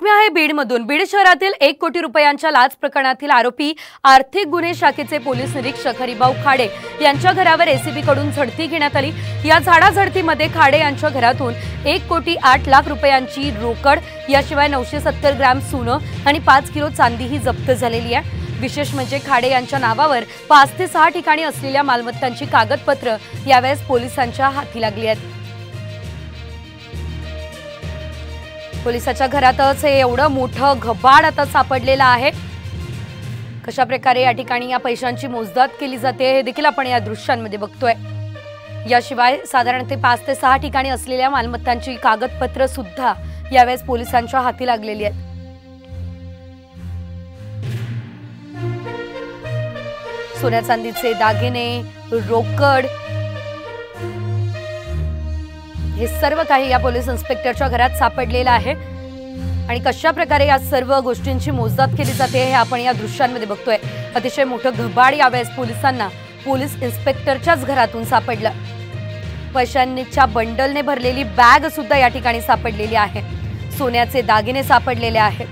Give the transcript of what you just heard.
बातमी आहे बीडमधून। बीड शहरातील 1 कोटी रुपयांच्या लाच प्रकरणातील आरोपी आर्थिक गुन्हे शाखेचे पोलीस निरीक्षक हरिभाऊ खाडे यांच्या घरावर एसीबी कडून झडती घेण्यात आली। या झाडाझडतीमध्ये खाडे यांच्या घरातून 1 कोटी 8 लाख रुपयांची रोकड, याशिवाय 970 ग्रॅम सोनं आणि 5 किलो चांदी ही जप्त झालेली आहे। विशेष म्हणजे खाडे यांच्या नावावर 5 ते 6 ठिकाणी असलेल्या मालमत्तांची कागदपत्र यावेळेस पोलिसांच्या हाती लागली आहेत। पोलिसांच्या घरातच हे एवढं मोठं घबाड आता सापडलेलं आहे। कशा प्रकारे या ठिकाणी या पैशांची मोजदाद केली जाते हे देखील आपण या दृश्यांमध्ये बघतोय। याशिवाय साधारणतः 5 ते 6 ठिकाणी असलेल्या मालमत्तांची कागदपत्र सुद्धा यावेळेस पोलिसांच्या हाती लागलेली आहेत। सोन्या चांदीचे दागिने, रोकड हे सर्व काही या पोलीस इन्स्पेक्टरच्या घरात सापडलेलं आहे आणि कशा प्रकारे या सर्व गोष्टींची मोजदाद केली जाते हे आपण या दृश्यांमध्ये बघतोय। अतिशय मोठं घबाड यावेळेस पोलिसांना पोलीस इन्स्पेक्टरच्याच घरातून सापडलं। पैशांच्या बंडलने भरलेली बॅग सुद्धा या ठिकाणी सापडलेली आहे। सोन्याचे दागिने सापडलेले आहेत।